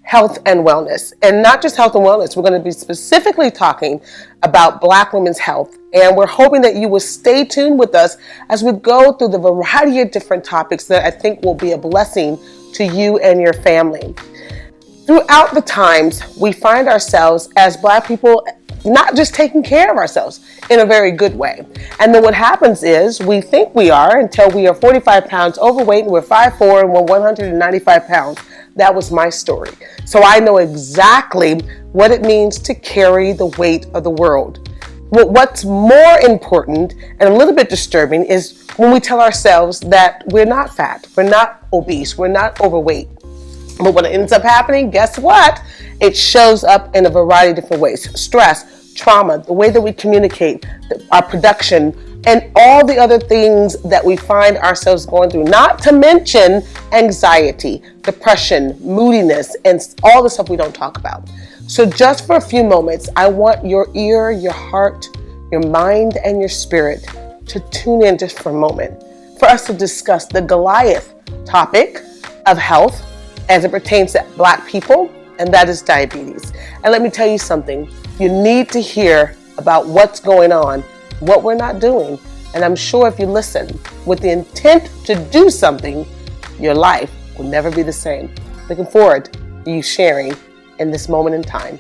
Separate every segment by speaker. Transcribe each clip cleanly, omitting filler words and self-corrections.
Speaker 1: health and wellness. And not just health and wellness, we're going to be specifically talking about Black women's health. And we're hoping that you will stay tuned with us as we go through the variety of different topics that I think will be a blessing to you and your family. Throughout the times, we find ourselves as Black people not just taking care of ourselves in a very good way. And then what happens is we think we are until we are 45 pounds overweight and we're 5'4" and we're 195 pounds. That was my story. So I know exactly what it means to carry the weight of the world. What's more important and a little bit disturbing is when we tell ourselves that we're not fat, we're not obese, we're not overweight. But when it ends up happening, guess what? It shows up in a variety of different ways. Stress, trauma, the way that we communicate, our production, and all the other things that we find ourselves going through. Not to mention anxiety, depression, moodiness, and all the stuff we don't talk about. So just for a few moments, I want your ear, your heart, your mind, and your spirit to tune in just for a moment for us to discuss the Goliath topic of health as it pertains to Black people, and that is diabetes. And let me tell you something, you need to hear about what's going on, what we're not doing. And I'm sure if you listen with the intent to do something, your life will never be the same. Looking forward to you sharing in this moment in time.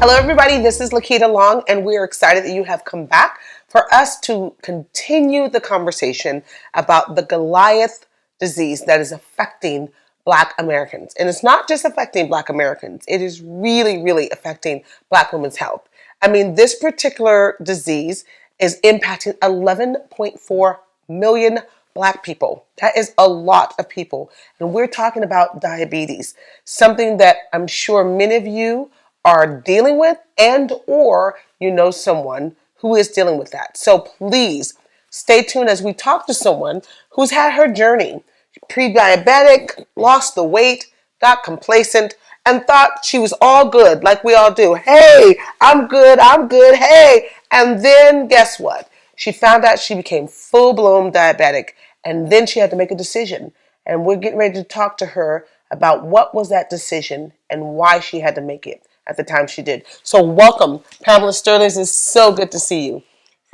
Speaker 1: Hello everybody, this is Lakita Long and we are excited that you have come back for us to continue the conversation about the Goliath disease that is affecting Black Americans. And it's not just affecting Black Americans, it is really affecting Black women's health. I mean, this particular disease is impacting 11.4 million Black people. That is a lot of people. And we're talking about diabetes, something that I'm sure many of you are dealing with and or you know someone who is dealing with that. So please stay tuned as we talk to someone who's had her journey. Pre-diabetic, lost the weight, got complacent, and thought she was all good like we all do. Hey, I'm good, hey. And then guess what? She found out she became full-blown diabetic and then she had to make a decision. And we're getting ready to talk to her about what was that decision and why she had to make it at the time she did. So welcome, Pamela Sterling. It's so good to see you.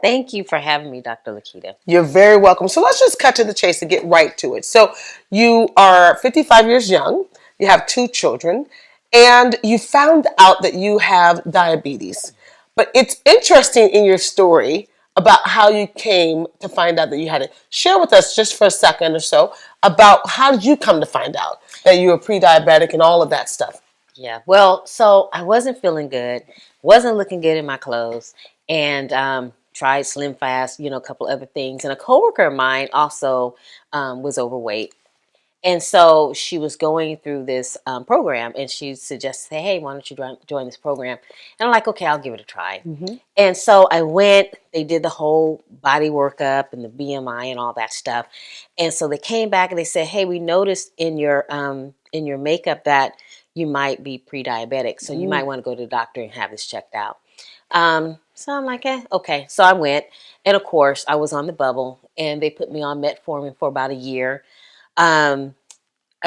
Speaker 2: Thank you for having me, Dr. Lakita.
Speaker 1: You're very welcome. So let's just cut to the chase and get right to it. So you are 55 years young, you have 2 children, and you found out that you have diabetes. But it's interesting in your story about how you came to find out that you had it. Share with us just for a second or so about how did you come to find out that you were pre-diabetic and all of that stuff.
Speaker 2: Yeah, well, so I wasn't feeling good, wasn't looking good in my clothes, and tried Slim Fast, a couple other things. And a coworker of mine also was overweight. And so she was going through this program, and she suggested, hey, why don't you join this program? And I'm like, okay, I'll give it a try. And so I went, they did the whole body workup and the BMI and all that stuff. And so they came back and they said, hey, we noticed in your makeup that you might be pre-diabetic. So you might want to go to the doctor and have this checked out. So I'm like, okay. So I went, and of course I was on the bubble, and they put me on metformin for about a year. I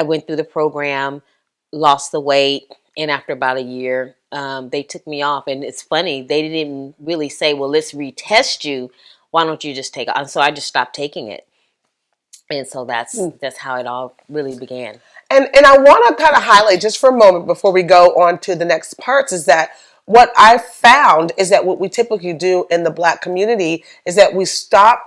Speaker 2: went through the program, lost the weight, and after about a year, they took me off. And it's funny, they didn't really say, well, let's retest you. Why don't you just take it? And so I just stopped taking it. And so that's how it all really began.
Speaker 1: And I want to kind of highlight just for a moment before we go on to the next parts is that what I found is that what we typically do in the Black community is that we start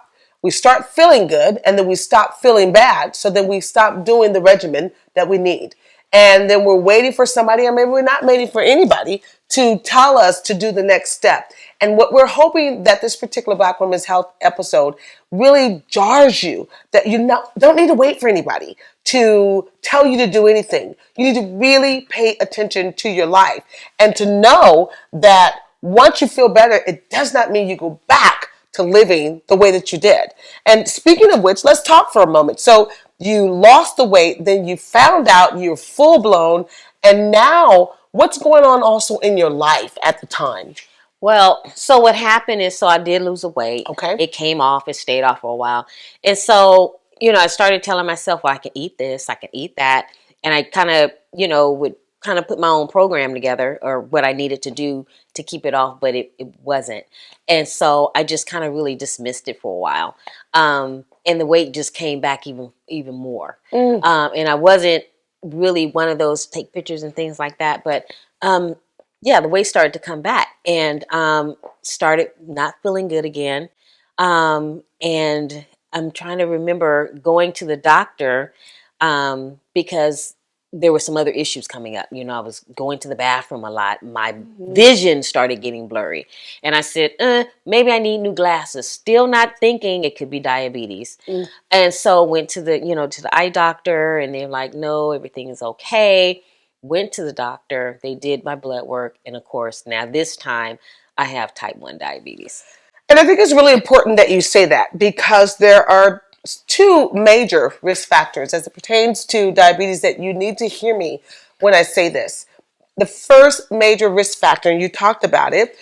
Speaker 1: feeling good and then we stop feeling bad. So then we stop doing the regimen that we need. And then we're waiting for somebody, or maybe we're not waiting for anybody, to tell us to do the next step. And what we're hoping that this particular Black Women's Health episode really jars you, that you don't need to wait for anybody to tell you to do anything. You need to really pay attention to your life and to know that once you feel better, it does not mean you go back to living the way that you did. And speaking of which, let's talk for a moment. So you lost the weight, then you found out you're full blown, and now what's going on also in your life at the time?
Speaker 2: Well, so what happened is, so I did lose a weight.
Speaker 1: Okay.
Speaker 2: It came off, it stayed off for a while. And so, I started telling myself, well, I can eat this, I can eat that. And I kind of, would kind of put my own program together or what I needed to do to keep it off, but it wasn't. And so I just kind of really dismissed it for a while. And the weight just came back even more. And I wasn't really one of those take pictures and things like that, but yeah, the weight started to come back and started not feeling good again. And I'm trying to remember going to the doctor because there were some other issues coming up. I was going to the bathroom a lot. My vision started getting blurry. And I said, maybe I need new glasses. Still not thinking it could be diabetes. And so went to the, to the eye doctor, and they're like, no, everything is okay. Went to the doctor, they did my blood work, and of course, now this time I have type 1 diabetes.
Speaker 1: And I think it's really important that you say that, because there are two major risk factors as it pertains to diabetes that you need to hear me when I say this. The first major risk factor, and you talked about it,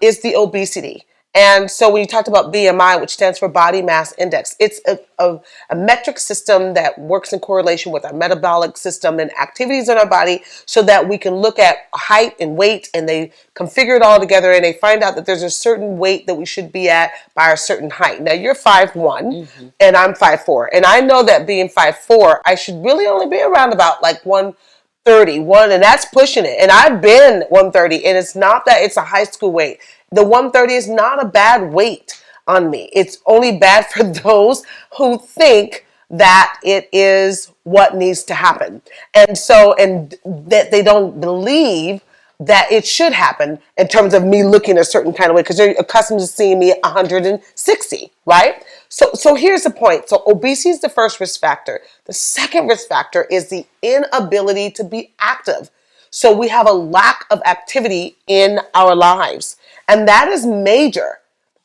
Speaker 1: is the obesity. And so when you talked about BMI, which stands for body mass index, it's a metric system that works in correlation with our metabolic system and activities in our body, so that we can look at height and weight, and they configure it all together, and they find out that there's a certain weight that we should be at by a certain height. Now you're 5'1", and I'm 5'4", and I know that being 5'4", I should really only be around about like 131, and that's pushing it. And I've been 130, and it's not that it's a high school weight. The 130 is not a bad weight on me. It's only bad for those who think that it is what needs to happen. And that they don't believe that it should happen in terms of me looking a certain kind of way, because they're accustomed to seeing me 160, right? So here's the point. So obesity is the first risk factor. The second risk factor is the inability to be active. So we have a lack of activity in our lives, and that is major.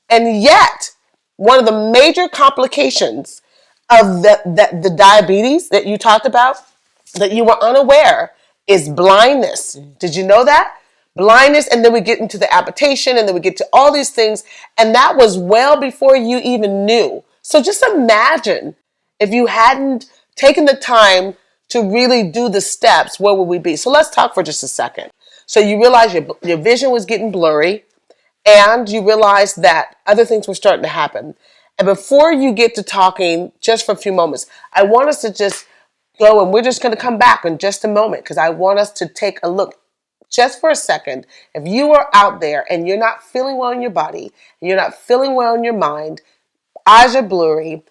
Speaker 1: And yet, one of the major complications of the diabetes that you talked about, that you were unaware, is blindness. Did you know that? Blindness, and then we get into the amputation, and then we get to all these things, and that was well before you even knew. So just imagine if you hadn't taken the time to really do the steps, where would we be? So let's talk for just a second. So you realize your vision was getting blurry, and you realize that other things were starting to happen. And before you get to talking, just for a few moments, I want us to just go, and we're just going to come back in just a moment, because I want us to take a look just for a second. If you are out there and you're not feeling well in your body, and you're not feeling well in your mind, eyes are blurry,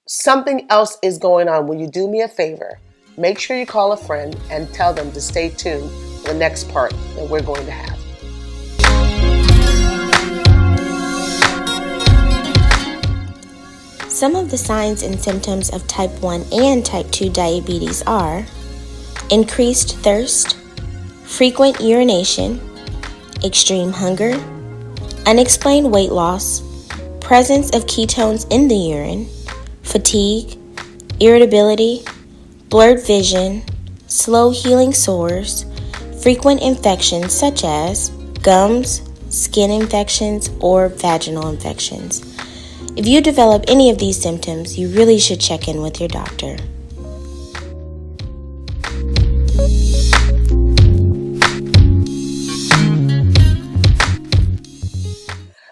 Speaker 1: something else is going on, will you do me a favor? Make sure you call a friend and tell them to stay tuned for the next part that we're going to have.
Speaker 3: Some of the signs and symptoms of type 1 and type 2 diabetes are increased thirst, frequent urination, extreme hunger, unexplained weight loss, presence of ketones in the urine, fatigue, irritability, blurred vision, slow healing sores, frequent infections such as gums, skin infections, or vaginal infections. If you develop any of these symptoms, you really should check in with your doctor.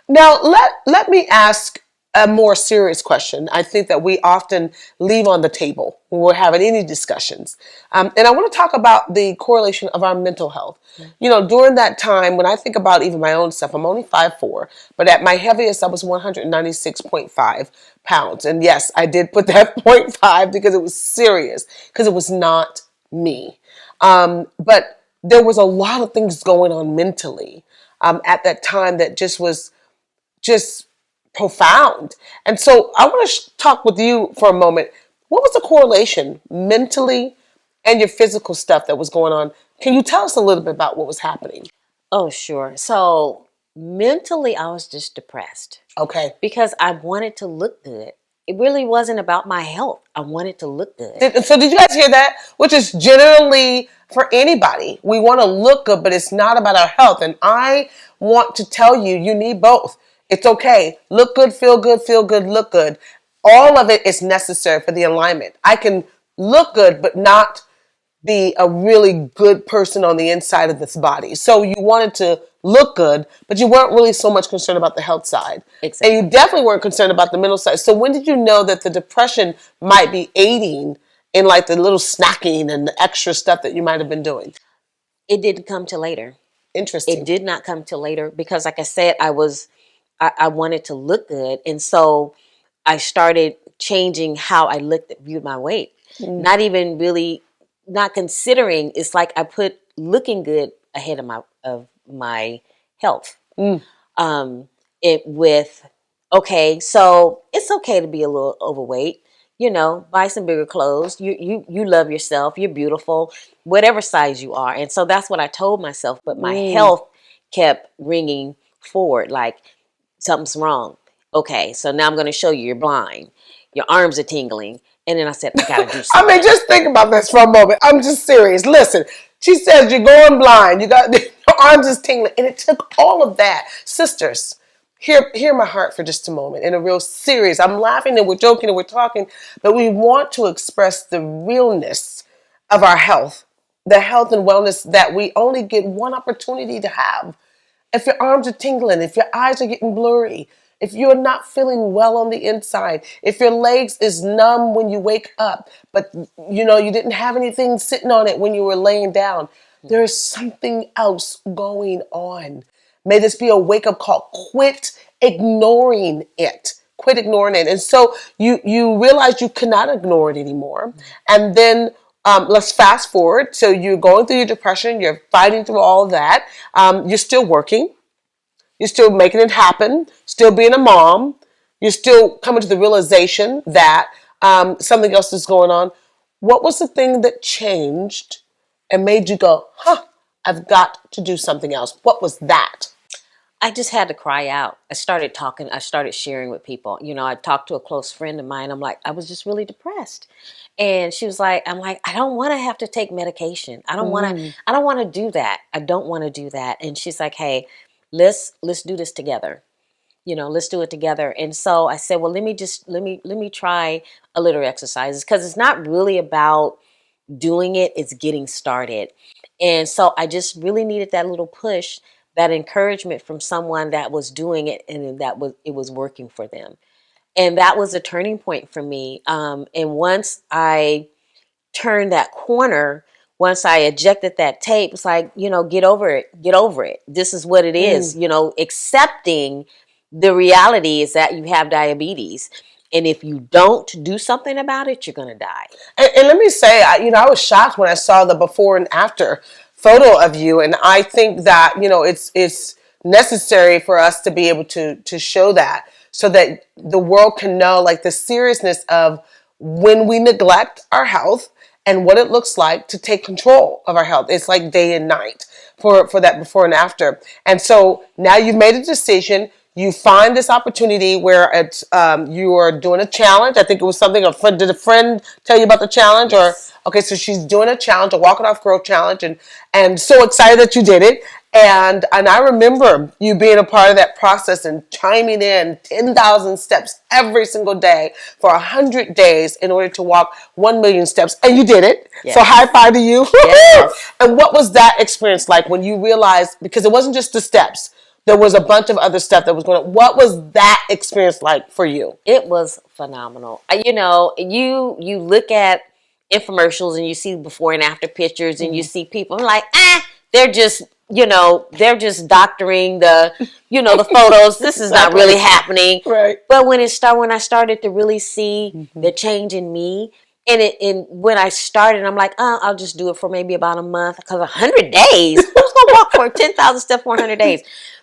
Speaker 1: Now, let me ask a more serious question. I think that we often leave on the table when we're having any discussions. And I want to talk about the correlation of our mental health. During that time, when I think about even my own stuff, I'm only 5'4", but at my heaviest, I was 196.5 pounds. And yes, I did put that 0.5 because it was serious, because it was not me. But there was a lot of things going on mentally at that time that was just profound. And so I want to talk with you for a moment. What was the correlation mentally and your physical stuff that was going on? Can you tell us a little bit about what was happening?
Speaker 2: Oh, sure. So Mentally, I was just depressed
Speaker 1: Okay.
Speaker 2: because I wanted to look good. It really wasn't about my health. I wanted to look good.
Speaker 1: So did you guys hear that? Which is generally for anybody. We want to look good, but it's not about our health. And I want to tell you, you need both. It's okay. Look good, feel good, look good. All of it is necessary for the alignment. I can look good, but not be a really good person on the inside of this body. So you wanted to look good, but you weren't really so much concerned about the health side.
Speaker 2: Exactly.
Speaker 1: And you definitely weren't concerned about the mental side. So when did you know that the depression might be aiding in like the little snacking and the extra stuff that you might have been doing?
Speaker 2: It didn't come till later.
Speaker 1: Interesting.
Speaker 2: It did not come till later because, like I said, I wanted to look good, and so I started changing how I viewed my weight. Not even really, not considering. It's like I put looking good ahead of my health. It with okay, so it's okay to be a little overweight. Buy some bigger clothes. You love yourself. You're beautiful, whatever size you are. And so that's what I told myself. But my health kept ringing forward, like something's wrong. Okay, so now I'm going to show you you're blind. Your arms are tingling. And then I said, I got to do
Speaker 1: I
Speaker 2: something.
Speaker 1: mean, just think about this for a moment. I'm just serious. Listen, she says you're going blind. You got your arms is tingling, and it took all of that, sisters. Hear my heart for just a moment. In a real serious, I'm laughing and we're joking and we're talking, but we want to express the realness of our health, the health and wellness that we only get one opportunity to have. If your arms are tingling, if your eyes are getting blurry, if you're not feeling well on the inside, if your legs is numb when you wake up, but you didn't have anything sitting on it when you were laying down, there is something else going on. May this be a wake-up call. Quit ignoring it. Quit ignoring it. And so you realize you cannot ignore it anymore. And then let's fast forward. So you're going through your depression. You're fighting through all of that. You're still working. You're still making it happen. Still being a mom. You're still coming to the realization that something else is going on. What was the thing that changed and made you go, I've got to do something else? What was that?
Speaker 2: I just had to cry out. I started talking. I started sharing with people. I talked to a close friend of mine. I'm like, I was just really depressed. And she was like, I'm like, I don't want to have to take medication. I don't want to do that. I don't want to do that. And she's like, hey, let's do this together. Let's do it together. And so I said, well, let me try a little exercises because it's not really about doing it. It's getting started. And so I just really needed that little push, that encouragement from someone that was doing it and it was working for them. And that was a turning point for me. And once I turned that corner, once I ejected that tape, it's like, get over it. This is what it is, accepting the reality is that you have diabetes. And if you don't do something about it, you're going to die.
Speaker 1: And let me say, I was shocked when I saw the before and after photo of you. And I think that, it's necessary for us to be able to show that so that the world can know like the seriousness of when we neglect our health and what it looks like to take control of our health. It's like day and night for that before and after. And so now you've made a decision. You find this opportunity where it's you are doing a challenge. I think it was something did a friend tell you about the challenge?
Speaker 2: Yes.
Speaker 1: Or okay, so she's doing a challenge, a walking off growth challenge, and so excited that you did it. And I remember you being a part of that process and chiming in 10,000 steps every single day for 100 days in order to walk 1 million steps. And you did it.
Speaker 2: Yes.
Speaker 1: So high five to you.
Speaker 2: Yes.
Speaker 1: And what was that experience like when you realized, because it wasn't just the steps, there was a bunch of other stuff that was going on. What was that experience like for you?
Speaker 2: It was phenomenal. You look at infomercials and you see before and after pictures and you see people like, they're just, doctoring the photos. This is not really happening.
Speaker 1: Right.
Speaker 2: But when I started to really see the change in me, and when I started, I'm like, I'll just do it for maybe about a month because 100 days. Who's gonna walk for 10,000 steps for 100 days?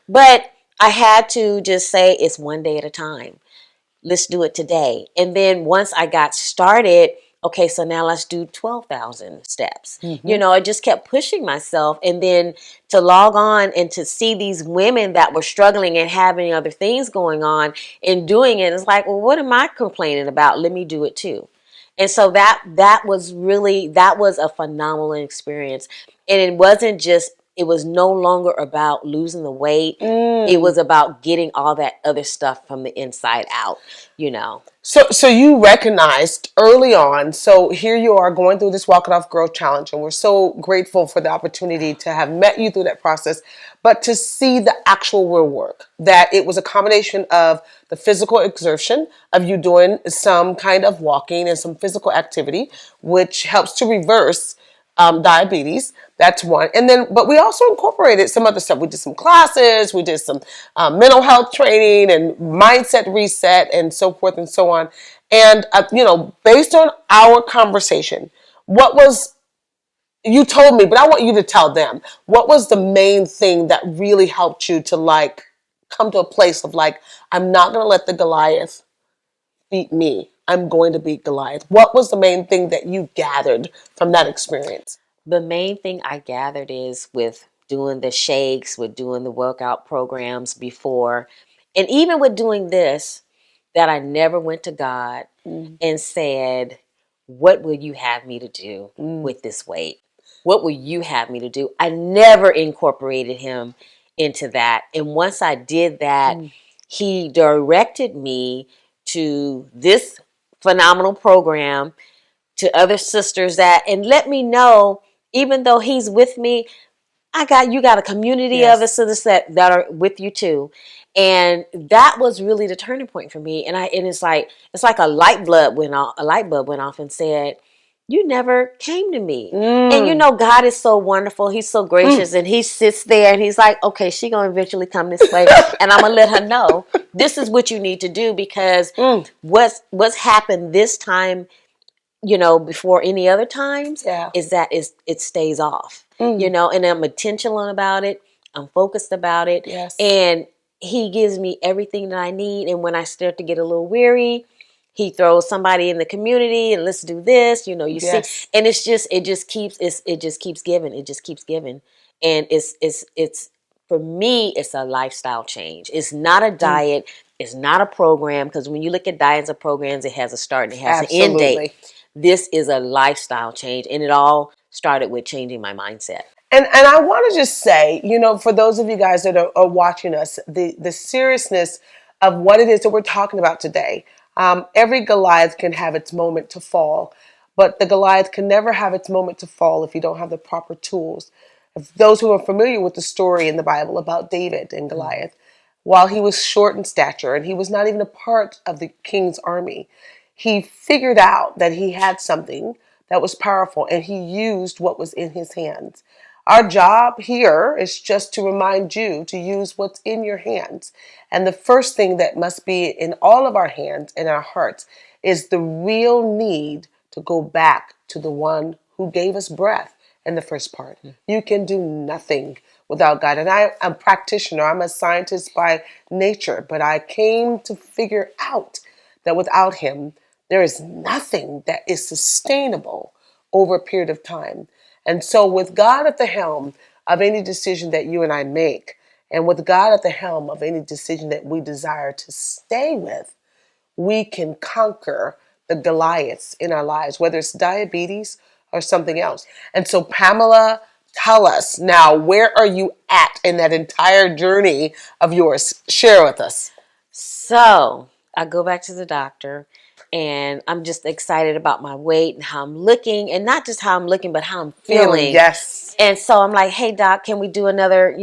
Speaker 2: But I had to just say it's one day at a time. Let's do it today. And then once I got started, Okay, so now let's do 12,000 steps. You know, I just kept pushing myself. And then to log on and to see these women that were struggling and having other things going on and doing it, it's like, well, what am I complaining about? Let me do it too. And so that was a phenomenal experience. And it was no longer about losing the weight. It was about getting all that other stuff from the inside out, you know.
Speaker 1: So you recognized early on, so here you are going through this Walk It Off Growth Challenge, and we're so grateful for the opportunity to have met you through that process, but to see the actual real work, that it was a combination of the physical exertion, of you doing some kind of walking and some physical activity, which helps to reverse diabetes. That's one. And then, but we also incorporated some other stuff. We did some classes, we did some mental health training and mindset reset and so forth and so on. And, based on our conversation, what was, you told me, but I want you to tell them, what was the main thing that really helped you to like come to a place of like, I'm not going to let the Goliath beat me. I'm going to beat Goliath. What was the main thing that you gathered from that experience?
Speaker 2: The main thing I gathered is with doing the shakes, with doing the workout programs before, and even with doing this, that I never went to God and said, what will you have me to do with this weight? What will you have me to do? I never incorporated him into that. And once I did that, he directed me to this phenomenal program, to other sisters and let me know, even though he's with me, you got a community of us sisters that are with you too. And that was really the turning point for me. And it's like a light bulb went off and said, you never came to me. And you know, God is so wonderful. He's so gracious. And he sits there and he's like, okay, she gonna eventually come this way. And I'm gonna let her know this is what you need to do, because what's happened this time, you know, before any other times, is that it stays off, you know, and I'm intentional about it. I'm focused about it.
Speaker 1: Yes.
Speaker 2: And he gives me everything that I need. And when I start to get a little weary, he throws somebody in the community and let's do this, you know, see, and it just keeps giving. It just keeps giving. And it's for me, it's a lifestyle change. It's not a diet. It's not a program. Because when you look at diets or programs, it has a start and it has an end date. This is a lifestyle change, and it all started with changing my mindset.
Speaker 1: And I want to just say, you know, for those of you guys that are watching us, the seriousness of what it is that we're talking about today. Every Goliath can have its moment to fall, but the Goliath can never have its moment to fall if you don't have the proper tools. If those who are familiar with the story in the Bible about David and Goliath, while he was short in stature and he was not even a part of the king's army, he figured out that he had something that was powerful and he used what was in his hands. Our job here is just to remind you to use what's in your hands. And the first thing that must be in all of our hands and our hearts is the real need to go back to the one who gave us breath in the first part. You can do nothing without God. And I'm a practitioner. I'm a scientist by nature, but I came to figure out that without him, there is nothing that is sustainable over a period of time. And so with God at the helm of any decision that you and I make, and with God at the helm of any decision that we desire to stay with, we can conquer the Goliaths in our lives, whether it's diabetes or something else. And so Pamela, tell us now, where are you at in that entire journey of yours? Share with us.
Speaker 2: So I go back to the doctor. And I'm just excited about my weight and how I'm looking, and not just how I'm looking, but how I'm feeling.
Speaker 1: Yes.
Speaker 2: And so I'm like, hey, doc, can we do another,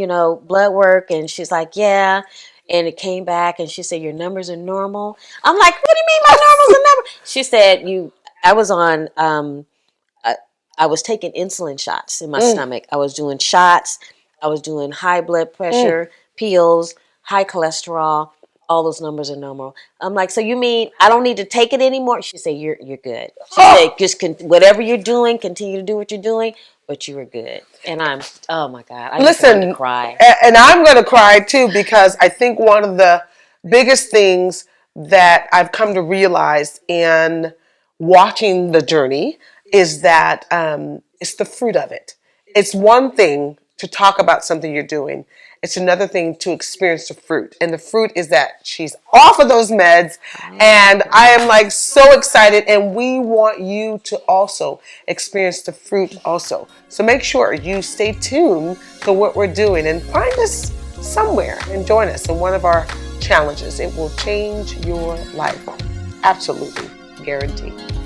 Speaker 2: blood work? And she's like, yeah. And it came back and she said, your numbers are normal. I'm like, what do you mean my normals are normal? She said, I was on, I was taking insulin shots in my stomach. I was doing shots. I was doing high blood pressure, pills, high cholesterol. All those numbers are normal. I'm like, so you mean I don't need to take it anymore? She said, you're good. She said, just whatever you're doing, continue to do what you're doing, but you were good. And oh my God, I just wanted to cry.
Speaker 1: And I'm going to cry too, because I think one of the biggest things that I've come to realize in watching the journey is that it's the fruit of it. It's one thing to talk about something you're doing. It's another thing to experience the fruit. And the fruit is that she's off of those meds. And I am like so excited. And we want you to also experience the fruit also. So make sure you stay tuned to what we're doing and find us somewhere and join us in one of our challenges. It will change your life. Absolutely. Guaranteed.